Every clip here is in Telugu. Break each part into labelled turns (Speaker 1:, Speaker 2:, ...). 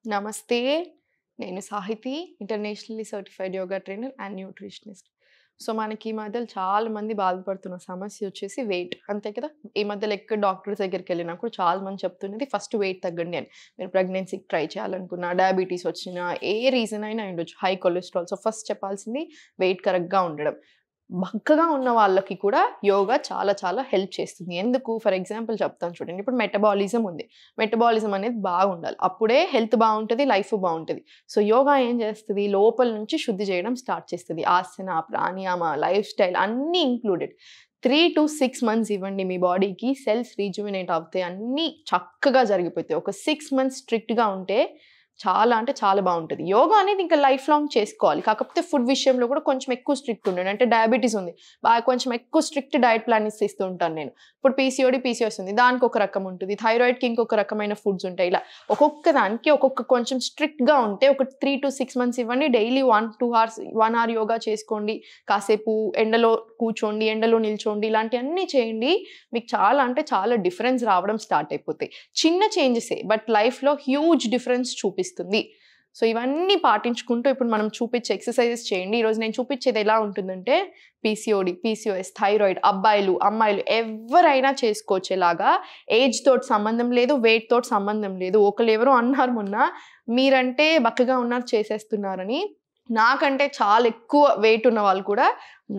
Speaker 1: నమస్తే. నేను Sahithi, internationally certified yoga trainer and nutritionist. So, మనకి ఈ మధ్యలో చాలా మంది బాధపడుతున్న సమస్య వచ్చేసి వెయిట్. అంతే కదా! ఈ మధ్యలో ఎక్కడ డాక్టర్స్ దగ్గరికెళ్ళినా కూడా చాలా మంది చెప్తున్నది ఫస్ట్ వెయిట్ తగ్గండి అని. మీరు ప్రెగ్నెన్సీకి ట్రై చేయాలనుకున్నా, డయాబెటీస్ వచ్చినా, ఏ రీజన్ అయినా అయ్యుండొచ్చు. High cholesterol. సో, ఫస్ట్ చెప్పాల్సింది వెయిట్ కరెక్ట్‌గా ఉండడం. బక్కగా ఉన్న వాళ్ళకి కూడా యోగా చాలా చాలా హెల్ప్ చేస్తుంది. ఎందుకు? ఫర్ ఎగ్జాంపుల్ చెప్తాను చూడండి. ఇప్పుడు మెటబాలిజం ఉంది. మెటబాలిజం అనేది బాగుండాలి. అప్పుడే హెల్త్ బావుంటది. లైఫ్ బావుంటది. సో, యోగా ఏం చేస్తది? లోపల నుంచి శుద్ధి చేయడం స్టార్ట్ చేస్తది. ఆసన, ప్రాణాయామ, లైఫ్ స్టైల్ అన్నీ ఇంక్లూడెడ్. 3-6 మంత్స్ ఇవ్వండి మీ బాడీకి. సెల్స్ రీజువినేట్ అవుతాయి. అన్నీ చక్కగా జరిగిపోతాయి. ఒక 6 మంత్స్ స్ట్రిక్ట్‌గా ఉంటే చాలా అంటే చాలా బావుంటది. యోగా అనేది ఇంకా లైఫ్ లాంగ్ చేసుకోవాలి. కాకపోతే ఫుడ్ విషయంలో కూడా కొంచెం ఎక్కువ స్ట్రిక్ట్ ఉండండి. అంటే డయాబెటిస్ ఉంది. కొంచెం ఎక్కువ స్ట్రిక్ట్ డయట్ ప్లాన్స్ ఇస్తూ ఉంటాను నేను. ఇప్పుడు పీసీఓడీ ఉంది. దానికి ఒక రకం ఉంటది. థైరాయిడ్‌కి ఇంకొక రకమైన ఫుడ్స్ ఉంటాయి. ఇలా ఒక్కొక్క దానికి ఒక్కొక్క కొంచెం స్ట్రిక్ట్‌గా ఉంటే ఒక 3-6 మంత్స్ ఇవ్వండి. డైలీ 1-2 అవర్స్ 1 అవర్ యోగా చేసుకోండి. కాసేపు ఎండలో కూర్చోండి, ఎండలో నిల్చోండి. ఇలాంటియన్నీ చేయండి. మీకు చాలా అంటే చాలా డిఫరెన్స్ రావడం స్టార్ట్ అయిపోతాయి. చిన్న చేంజెసే బట్ లైఫ్‌లో హ్యూజ్ డిఫరెన్స్ చూపిస్తుంది. సో, ఇవన్నీ పాటించుకుంటూ ఇప్పుడు మనం చూపించే ఎక్సర్‌సైజెస్ చేయండి. ఈరోజు నేను చూపించేది ఎలా ఉంటుందంటే పీసీఓడీ, పీసీఓఎస్, థైరాయిడ్ అబ్బాయిలు, అమ్మాయిలు ఎవ్వరైనా చేసుకోవచ్చు ఇలాగా. ఏజ్ తోటి సంబంధం లేదు. వెయిట్ తోటి సంబంధం లేదు. ఒకళ్ళెవరో అన్నారు మొన్న, మీరంటే బక్కగా ఉన్నారు చేసేస్తున్నారని. నాకంటే చాలా ఎక్కువ వెయిట్ ఉన్న వాళ్ళు కూడా,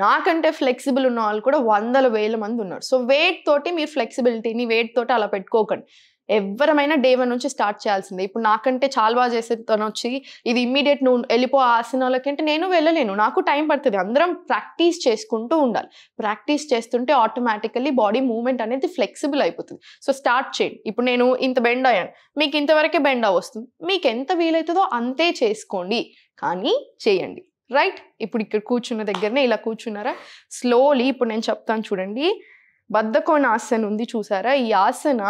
Speaker 1: నాకంటే ఫ్లెక్సిబుల్ ఉన్న వాళ్ళు కూడా వందల వేల మంది ఉన్నారు. సో, వెయిట్ తోటి మీరు ఫ్లెక్సిబిలిటీని వెయిట్ తోటి అలా పెట్టుకోకండి. ఎవ్వరమైనా డే 1 నుంచి స్టార్ట్ చేయాల్సిందే. ఇప్పుడు నాకంటే చాలా బాగా చేసే తనొచ్చి ఇది ఇమ్మీడియేట్ నువ్వు ఎళ్ళిపో ఆ ఆసనాలకి అంటే నేను వెళ్ళలేను. నాకు టైం పడతది. అందరం ప్రాక్టీస్ చేసుకుంటూ ఉండాలి. ప్రాక్టీస్ చేస్తుంటే ఆటోమేటికల్లీ బాడీ మూవ్‌మెంట్ అనేది ఫ్లెక్సిబుల్ అయిపోతది. సో, స్టార్ట్ చేయండి. ఇప్పుడు నేను ఇంత బెండ్ అయ్యాను. మీకు ఇంతవరకే బెండ్ అవ్వొస్తుంది. మీకెంత వీలైతదో అంతే చేసుకోండి. కానీ చేయండి. రైట్? ఇప్పుడు ఇక్కడ కూర్చున్న దగ్గరనే ఇలా కూర్చున్నారా? స్లోలీ ఇప్పుడు నేను చెప్తాను చూడండి. బద్ధకోణాసన ఉంది చూసారా? ఈ ఆసన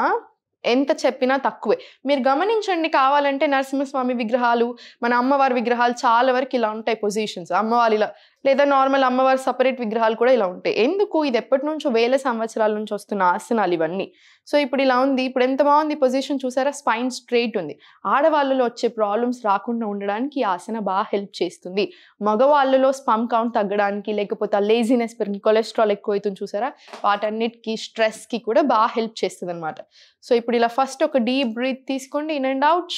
Speaker 1: ఎంత చెప్పినా తక్కువే. మీరు గమనించండి కావాలంటే నరసింహస్వామి విగ్రహాలు, మన అమ్మవారి విగ్రహాలు చాలా వరకు ఇలా ఉంటాయి పొజిషన్స్. అమ్మవారు ఇలా లేదా నార్మల్ అమ్మవారి సెపరేట్ విగ్రహాలు కూడా ఇలా ఉంటాయి. ఎందుకు? ఇది ఎప్పటినుంచో వేల సంవత్సరాల నుంచి వస్తున్న ఆసనాలు ఇవన్నీ. సో, ఇప్పుడు ఇలా ఉంది. ఇప్పుడు ఎంత బాగుంది పొజిషన్ చూసారా? స్పైన్ స్ట్రెయిట్ ఉంది. ఆడవాళ్ళలో వచ్చే ప్రాబ్లమ్స్ రాకుండా ఉండడానికి ఈ ఆసన బాగా హెల్ప్ చేస్తుంది. మగవాళ్ళలో స్పర్మ్ కౌంట్ తగ్గడానికి, లేకపోతే ఆ లేజినెస్ పెరిగి కొలెస్ట్రాల్ ఎక్కువైతుంది చూసారా? వాటన్నిటికి స్ట్రెస్‌కి కూడా బాగా హెల్ప్ చేస్తదనమాట. సో, ఇప్పుడు ఇలా ఫస్ట్ ఒక డీప్ బ్రీత్ తీసుకోండి. In and out.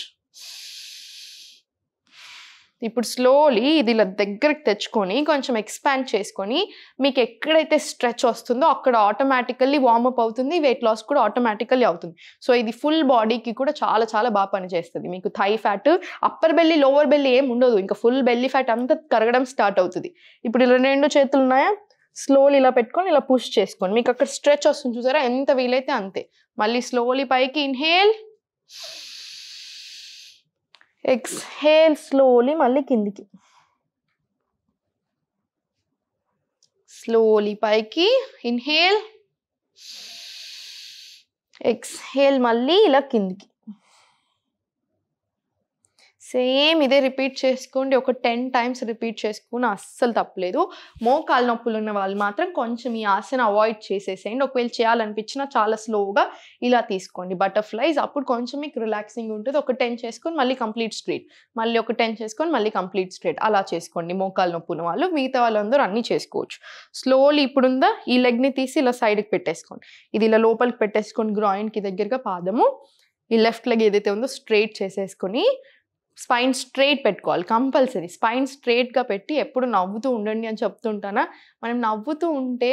Speaker 1: ఇప్పుడు స్లోలీ ఇది ఇలా దగ్గరికి తెచ్చుకొని కొంచెం ఎక్స్‌పాండ్ చేసుకొని మీకు ఎక్కడైతే స్ట్రెచ్ వస్తుందో అక్కడ ఆటోమేటికల్లీ వార్మప్ అవుతుంది. వెయిట్ లాస్ కూడా ఆటోమేటికల్లీ అవుతుంది. సో, ఇది ఫుల్ బాడీకి కూడా చాలా చాలా బాగా పనిచేస్తది. మీకు thigh fat, upper belly, lower belly ఏమి ఉండదు. ఇంకా ఫుల్ బెల్లీ ఫ్యాట్ అంతా కరగడం స్టార్ట్ అవుతది. ఇప్పుడు ఇలా 2 చేతులు ఉన్నాయా? స్లోలీ ఇలా పెట్టుకొని ఇలా పుష్ చేసుకోండి. మీకు అక్కడ స్ట్రెచ్ వస్తుంది చూసారా? ఎంత వీలైతే అంతే. మళ్ళీ స్లోలీ పైకి ఇన్‌హేల్. ఎక్స్‌హేల్ స్లోలీ మళ్ళీ కిందికి. స్లోలీ పైకి ఇన్‌హేల్. ఎక్స్‌హేల్ మళ్ళీ ఇలా కిందికి. సేమ్ ఇదే రిపీట్ చేసుకోండి. ఒక 10 టైమ్స్ రిపీట్ చేసుకున్న అస్సలు తప్పులేదు. మోకాలు నొప్పులు ఉన్న వాళ్ళు మాత్రం కొంచెం ఈ ఆసన అవాయిడ్ చేసేసేయండి. ఒకవేళ చేయాలనిపించినా చాలా స్లోగా ఇలా తీసుకోండి. బటర్‌ఫ్లైస్ అప్పుడు కొంచెం మీకు రిలాక్సింగ్ ఉంటది. ఒక 10 చేసుకొని మళ్ళీ కంప్లీట్ స్ట్రెయిట్. మళ్ళీ ఒక 10 చేసుకొని మళ్ళీ కంప్లీట్ స్ట్రెయిట్. అలా చేసుకోండి మోకాలు నొప్పి ఉన్న వాళ్ళు. మిగతా వాళ్ళందరూ అన్నీ చేసుకోవచ్చు. స్లోలీ ఇప్పుడుందా ఈ లెగ్‌ని తీసి ఇలా సైడ్‌కి పెట్టేసుకోండి. ఇది ఇలా లోపలికి పెట్టేసుకొని గ్రాయిన్‌కి దగ్గరగా పాదము. ఈ లెఫ్ట్ లెగ్ ఏదైతే ఉందో స్ట్రెయిట్ చేసేసుకొని స్పైన్ స్ట్రెయిట్ పెట్టుకోవాలి కంపల్సరీ. స్పైన్ స్ట్రెయిట్‌గా పెట్టి ఎప్పుడు నవ్వుతూ ఉండండి అని చెప్తుంటానా? మనం నవ్వుతూ ఉంటే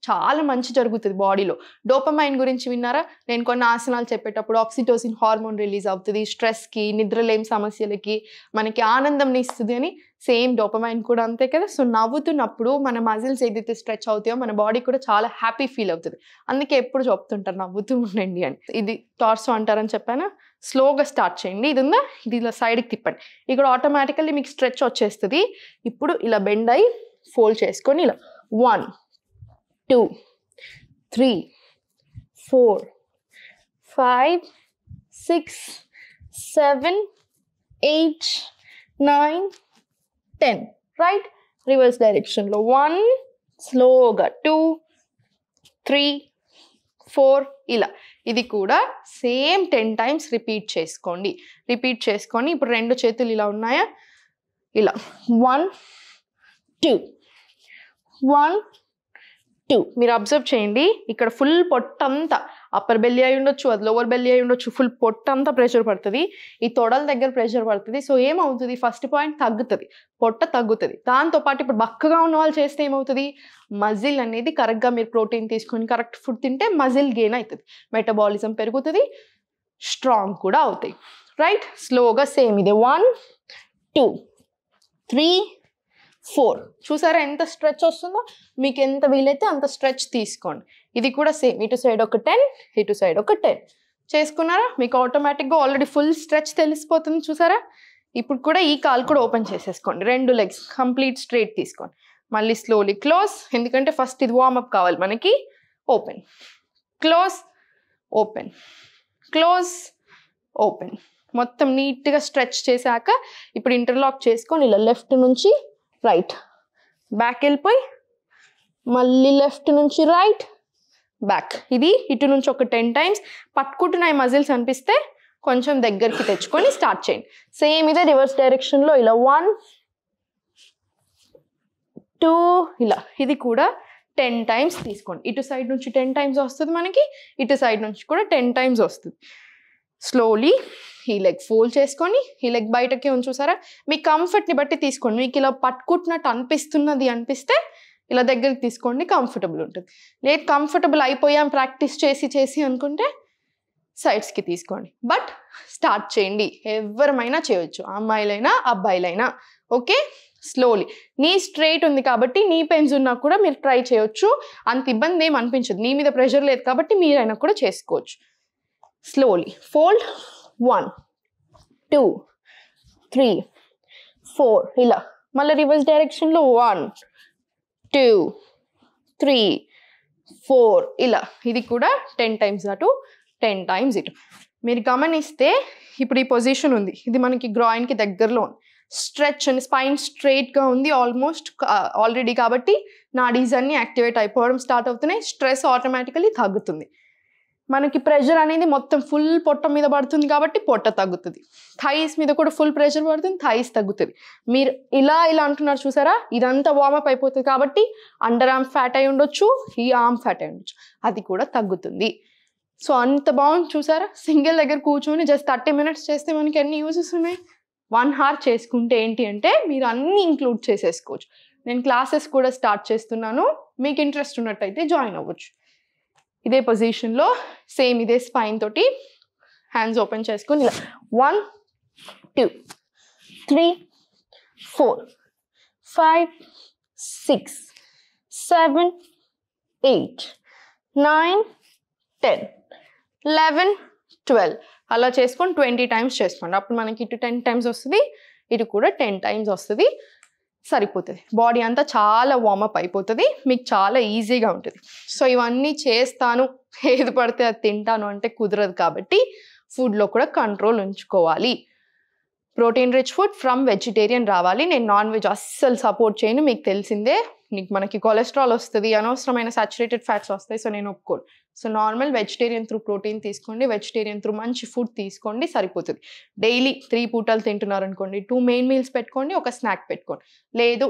Speaker 1: చాలా మంచి జరుగుతది బాడీలో. డోపమైన్ గురించి విన్నారా? నేను కొన్ని ఆసనాలు చెప్పేటప్పుడు ఆక్సిటోసిన్ హార్మోన్ రిలీజ్ అవుతది. స్ట్రెస్‌కి, నిద్రలేమి సమస్యలకి మనకి ఆనందంని ఇస్తది అని. సేమ్ డోపమైన్ కూడా అంతే కదా! సో, నవ్వుతున్నప్పుడు మన మజిల్స్ ఏదైతే స్ట్రెచ్ అవుతాయో మన బాడీ కూడా చాలా హ్యాపీ ఫీల్ అవుతది. అందుకే ఎప్పుడు చెప్తుంటారు నవ్వుతూ ఉండండి అని. ఇది టార్సో అంటారని చెప్పానా? స్లోగా స్టార్ట్ చేయండి. ఇది ఉందా? ఇది ఇలా సైడ్‌కి తిప్పండి. ఇక్కడ ఆటోమేటికల్లీ మీకు స్ట్రెచ్ వచ్చేస్తది. ఇప్పుడు ఇలా బెండ్ అయ్యి ఫోల్డ్ చేసుకొని ఇలా 1, 2, 3, 4, 5, 6, 7, 8, 9, 10. రైట్? రివర్స్ డైరెక్షన్‌లో 1 స్లోగా 2, 3, 4 ఇలా. ఇది కూడా సేమ్ 10 టైమ్స్ రిపీట్ చేసుకోండి. ఇప్పుడు 2 చేతులు ఇలా ఉన్నాయా, ఇలా 1 2 1 2. మీరు అబ్జర్వ్ చేయండి, ఇక్కడ ఫుల్ పొట్టంతా అప్పర్ బెల్లీ అయి ఉండొచ్చు, అది లోవర్ బెల్లీ అయి ఉండొచ్చు, ఫుల్ పొట్టంతా ప్రెషర్ పడుతుంది, ఈ తొడల దగ్గర ప్రెషర్ పడుతుంది. సో ఏమవుతుంది, ఫస్ట్ పాయింట్ తగ్గుతుంది, పొట్ట తగ్గుతుంది. దాంతోపాటు ఇప్పుడు బక్కగా ఉన్న వాళ్ళు చేస్తే ఏమవుతుంది, మజిల్ అనేది కరెక్ట్గా మీరు ప్రోటీన్ తీసుకొని కరెక్ట్ ఫుడ్ తింటే మజిల్ గెయిన్ అవుతుంది, మెటబాలిజం పెరుగుతుంది, స్ట్రాంగ్ కూడా అవుతాయి. రైట్, స్లోగా సేమ్ ఇదే 1 2 3 4. చూసారా ఎంత స్ట్రెచ్ వస్తుందో, మీకు ఎంత వీలైతే అంత స్ట్రెచ్ తీసుకోండి. ఇది కూడా సేమ్, ఇటు సైడ్ ఒక 10, ఇటు సైడ్ ఒక 10 చేసుకున్నారా, మీకు ఆటోమేటిక్గా ఆల్రెడీ ఫుల్ స్ట్రెచ్ తెలిసిపోతుంది. చూసారా, ఇప్పుడు కూడా ఈ కాల్ కూడా ఓపెన్ చేసేసుకోండి, 2 లెగ్స్ కంప్లీట్ స్ట్రైట్ తీసుకోండి. మళ్ళీ స్లోలీ క్లోజ్, ఎందుకంటే ఫస్ట్ ఇది వార్మప్ కావాలి మనకి. Open close open close open, మొత్తం నీట్గా స్ట్రెచ్ చేశాక ఇప్పుడు ఇంటర్లాక్ చేసుకొని ఇలా లెఫ్ట్ నుంచి రైట్ బ్యాక్ వెళ్ళిపోయి మళ్ళీ లెఫ్ట్ నుంచి రైట్ బ్యాక్. ఇది ఇటు నుంచి ఒక 10 టైమ్స్. పట్టుకుంటున్నాయి మజిల్స్ అనిపిస్తే కొంచెం దగ్గరికి తెచ్చుకొని స్టార్ట్ చేయండి. సేమ్ ఇదే రివర్స్ డైరెక్షన్లో ఇలా 1 2 ఇలా. ఇది కూడా 10 టైమ్స్ తీసుకోండి. ఇటు సైడ్ నుంచి 10 టైమ్స్ వస్తుంది మనకి, ఇటు సైడ్ నుంచి కూడా 10 టైమ్స్ వస్తుంది. స్లోలీ ఈ లెగ్ ఫోల్డ్ చేసుకొని ఈ లెగ్ బయటకి చూసారా, మీ కంఫర్ట్ని బట్టి తీసుకోండి. మీకు ఇలా పట్టుకుంటున్నట్టు అనిపిస్తే ఇలా దగ్గరికి తీసుకోండి, కంఫర్టబుల్ ఉంటుంది. లేదు కంఫర్టబుల్ అయిపోయాం ప్రాక్టీస్ చేసి అనుకుంటే సైడ్స్కి తీసుకోండి. బట్ స్టార్ట్ చేయండి, ఎవరమైనా చేయొచ్చు, అమ్మాయిలైనా అబ్బాయిలైనా. Okay, slowly. నీ స్ట్రైట్ ఉంది కాబట్టి నీ పెయిన్స్ ఉన్నా కూడా మీరు ట్రై చేయొచ్చు, అంత ఇబ్బంది ఏం అనిపించదు. నీ మీద ప్రెషర్ లేదు కాబట్టి మీరైనా కూడా చేసుకోవచ్చు. స్లోలీ ఫోల్డ్ 1 2 3 4 ఇలా. మళ్ళీ రివర్స్ డైరెక్షన్లో 1 2 3 4 ఇలా. ఇది కూడా 10 టైమ్స్ అటు 10 టైమ్స్ ఇటు. మీరు గమనిస్తే ఇప్పుడు ఈ పొజిషన్ ఉంది, ఇది మనకి గ్రాయిన్కి దగ్గరలో ఉంది. స్ట్రెచ్ అండ్ స్పైన్ స్ట్రైట్గా ఉంది ఆల్మోస్ట్ ఆల్రెడీ, కాబట్టి నాడీస్ అన్ని యాక్టివేట్ అయిపోవడం స్టార్ట్ అవుతున్నాయి, స్ట్రెస్ ఆటోమేటికలీ తగ్గుతుంది. మనకి ప్రెషర్ అనేది మొత్తం ఫుల్ పొట్ట మీద పడుతుంది కాబట్టి పొట్ట తగ్గుతుంది. థైస్ మీద కూడా ఫుల్ ప్రెషర్ పడుతుంది, థైస్ తగ్గుతుంది. మీరు ఇలా అంటున్నారు చూసారా, ఇదంతా వార్మప్ అయిపోతుంది కాబట్టి అండర్ ఆర్మ్ ఫ్యాట్ అయి ఉండొచ్చు, ఈ ఆర్మ్ ఫ్యాట్ అయి ఉండొచ్చు, అది కూడా తగ్గుతుంది. సో అంత బాగుంది చూసారా. సింగిల్ దగ్గర కూర్చొని జస్ట్ 30 మినిట్స్ చేస్తే మనకి ఎన్ని యూజెస్ ఉన్నాయి. 1 hour చేసుకుంటే ఏంటి అంటే మీరు అన్నీ ఇంక్లూడ్ చేసేసుకోవచ్చు. నేను క్లాసెస్ కూడా స్టార్ట్ చేస్తున్నాను, మీకు ఇంట్రెస్ట్ ఉన్నట్టయితే జాయిన్ అవ్వచ్చు. ఇదే పొజిషన్లో సేమ్ ఇదే స్పైన్ తోటి హ్యాండ్స్ ఓపెన్ చేసుకొని ఇలా 1 2 3 4 5 6 7 8 9 10 11 12 అలా చేసుకొని 20 టైమ్స్ చేసుకోండి. అప్పుడు మనకి ఇటు 10 టైమ్స్ వస్తుంది, ఇటు కూడా 10 టైమ్స్ వస్తుంది. సరిపోతుంది, బాడీ అంతా చాలా వార్మప్ అయిపోతుంది, మీకు చాలా ఈజీగా ఉంటుంది. సో ఇవన్నీ చేస్తాను, ఏది పడితే అది తింటాను అంటే కుదరదు కాబట్టి ఫుడ్లో కూడా కంట్రోల్ ఉంచుకోవాలి. Protein rich food from vegetarian రావాలి. నేను నాన్ వెజ్ అస్సలు సపోర్ట్ చేయను, మీకు తెలిసిందే. మనకి కొలెస్ట్రాల్ వస్తుంది, అనవసరమైన సాచురేటెడ్ ఫ్యాట్స్ వస్తాయి, సో నేను ఒప్పుకోను. So normal vegetarian through protein తీసుకోండి, వెజిటేరియన్ త్రూ మంచి ఫుడ్ తీసుకోండి, సరిపోతుంది. డైలీ 3 పూటలు తింటున్నారు అనుకోండి, 2 మెయిన్ మీల్స్ పెట్టుకోండి, ఒక స్నాక్ పెట్టుకోండి. లేదు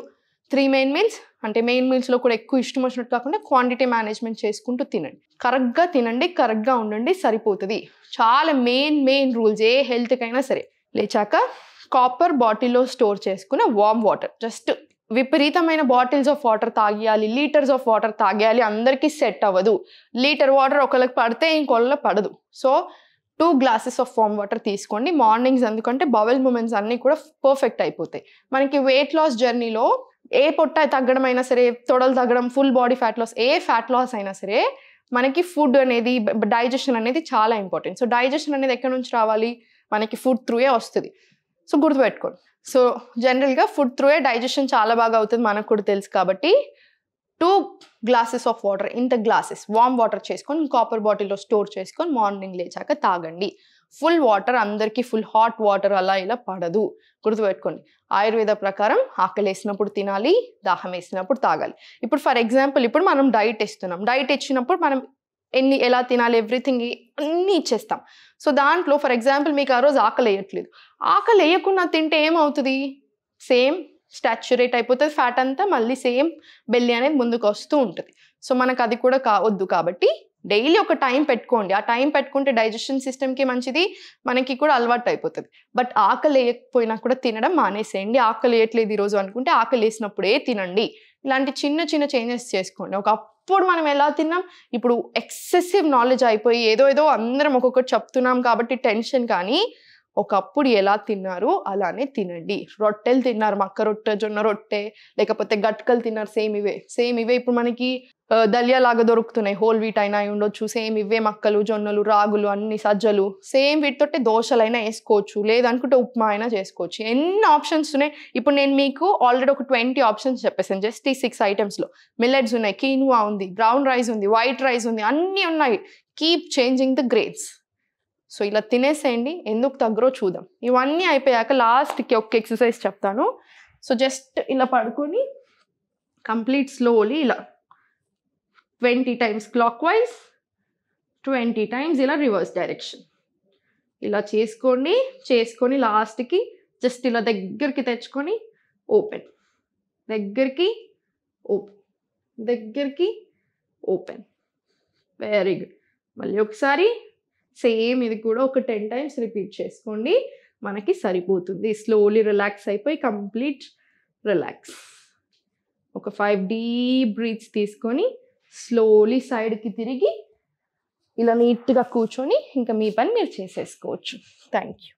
Speaker 1: 3 మెయిన్ మీల్స్ అంటే మెయిన్ మీల్స్లో కూడా ఎక్కువ ఇష్టం వచ్చినట్టు కాకుండా క్వాంటిటీ మేనేజ్మెంట్ చేసుకుంటూ తినండి. కరెక్ట్గా తినండి, కరెక్ట్గా ఉండండి, సరిపోతుంది. చాలా మెయిన్ రూల్స్ ఏ హెల్త్కైనా సరే. లేచాక కాపర్ బాటిల్లో స్టోర్ చేసుకున్న వార్మ్ వాటర్, జస్ట్ విపరీతమైన బాటిల్స్ ఆఫ్ వాటర్ తాగేయాలి, లీటర్స్ ఆఫ్ వాటర్ తాగేయాలి, అందరికీ సెట్ అవ్వదు. లీటర్ వాటర్ ఒకళ్ళకి పడితే ఇంకొకళ్ళకి పడదు. So 2 glasses of warm water తీసుకోండి మార్నింగ్స్, ఎందుకంటే బవెల్ మూమెంట్స్ అన్నీ కూడా పర్ఫెక్ట్ అయిపోతాయి. మనకి వెయిట్ లాస్ జర్నీలో ఏ పొట్ట తగ్గడం అయినా సరే, తొడలు తగ్గడం, ఫుల్ బాడీ ఫ్యాట్ లాస్, ఏ ఫ్యాట్ లాస్ అయినా సరే మనకి ఫుడ్ అనేది, డైజెషన్ అనేది చాలా ఇంపార్టెంట్. సో డైజెషన్ అనేది ఎక్కడి నుంచి రావాలి, మనకి ఫుడ్ త్రూయే వస్తుంది. సో గుర్తుపెట్టుకోండి. సో జనరల్గా ఫుడ్ త్రూయే డైజెషన్ చాలా బాగా అవుతుంది, మనకు కూడా తెలుసు. కాబట్టి 2 glasses ఆఫ్ వాటర్, ఇంత గ్లాసెస్ వార్మ్ వాటర్ చేసుకొని కాపర్ బాటిల్లో స్టోర్ చేసుకొని మార్నింగ్ లేచాక తాగండి. ఫుల్ వాటర్ అందరికీ ఫుల్ హాట్ వాటర్ అలా ఇలా పడదు, గుర్తుపెట్టుకోండి. ఆయుర్వేద ప్రకారం ఆకలి వేసినప్పుడు తినాలి, దాహం వేసినప్పుడు తాగాలి. ఇప్పుడు ఫర్ ఎగ్జాంపుల్ ఇప్పుడు మనం డైట్ ఇస్తున్నాం, డైట్ ఇచ్చినప్పుడు మనం ఎలా తినాలి ఎవ్రీథింగ్ అన్నీ ఇచ్చేస్తాం. సో దాంట్లో ఫర్ ఎగ్జాంపుల్ మీకు ఆ రోజు ఆకలి వేయట్లేదు, ఆకలి వేయకుండా తింటే ఏమవుతుంది, సేమ్ స్టాచ్యురేట్ అయిపోతుంది ఫ్యాట్ అంతా, మళ్ళీ సేమ్ బెల్లి అనేది ముందుకు వస్తూ ఉంటుంది. సో మనకు అది కూడా వద్దు. కాబట్టి డైలీ ఒక టైం పెట్టుకోండి. ఆ టైం పెట్టుకుంటే డైజెషన్ సిస్టమ్కి మంచిది, మనకి కూడా అలవాటు అయిపోతుంది. బట్ ఆకలి వేయకపోయినా కూడా తినడం మానేసేయండి. ఆకలి వేయట్లేదు ఈరోజు అనుకుంటే ఆకలి వేసినప్పుడే తినండి. ఇలాంటి చిన్న చిన్న చేంజెస్ చేసుకోండి. ఒకప్పుడు మనం ఎలా తిన్నాం, ఇప్పుడు ఎక్సెసివ్ నాలెడ్జ్ అయిపోయి ఏదో అందరం ఒక్కొక్కటి చెప్తున్నాం కాబట్టి టెన్షన్. కానీ ఒకప్పుడు ఎలా తిన్నారు అలానే తినండి. రొట్టెలు తిన్నారు, మక్క రొట్టె, జొన్న రొట్టె, లేకపోతే గట్కలు తిన్నారు, సేమ్ ఇవే ఇప్పుడు మనకి దలియా లాగా దొరుకుతున్నాయి. హోల్ వీట్ అయినా ఉండొచ్చు, సేమ్ ఇవే మక్కలు, జొన్నలు, రాగులు, అన్ని సజ్జలు, సేమ్ వీటితోటి దోశలైనా వేసుకోవచ్చు, లేదనుకుంటే ఉప్మా అయినా చేసుకోవచ్చు. ఎన్ని ఆప్షన్స్ ఉన్నాయి. ఇప్పుడు నేను మీకు ఆల్రెడీ ఒక 20 ఆప్షన్స్ చెప్పేసాను జస్ట్ ఈ 6 ఐటమ్స్లో. మిల్లెట్స్ ఉన్నాయి, కీన్వా ఉంది, బ్రౌన్ రైస్ ఉంది, వైట్ రైస్ ఉంది, అన్నీ ఉన్నాయి. Keep changing the grades. So ఇలా తినేసేయండి, ఎందుకు తగ్గరో చూద్దాం. ఇవన్నీ అయిపోయాక లాస్ట్కి ఒక ఎక్సర్సైజ్ చెప్తాను. సో జస్ట్ ఇలా పడుకొని కంప్లీట్ స్లోలీ ఇలా 20 times క్లాక్ వైజ్, 20 times ఇలా రివర్స్ డైరెక్షన్ ఇలా చేసుకొని లాస్ట్కి జస్ట్ ఇలా దగ్గరికి తెచ్చుకొని ఓపెన్, దగ్గరికి ఓపెన్, దగ్గరికి ఓపెన్. Very good. మళ్ళీ ఒకసారి సేమ్ ఇది కూడా ఒక 10 times రిపీట్ చేసుకోండి, మనకి సరిపోతుంది. స్లోలీ రిలాక్స్ అయిపోయి కంప్లీట్ రిలాక్స్. ఒక 5 డీప్ బ్రీత్స్ తీసుకొని స్లోలీ సైడ్కి తిరిగి ఇలా నీట్గా కూర్చొని ఇంకా మీ పని మీరు చేసేసుకోవచ్చు. Thank you.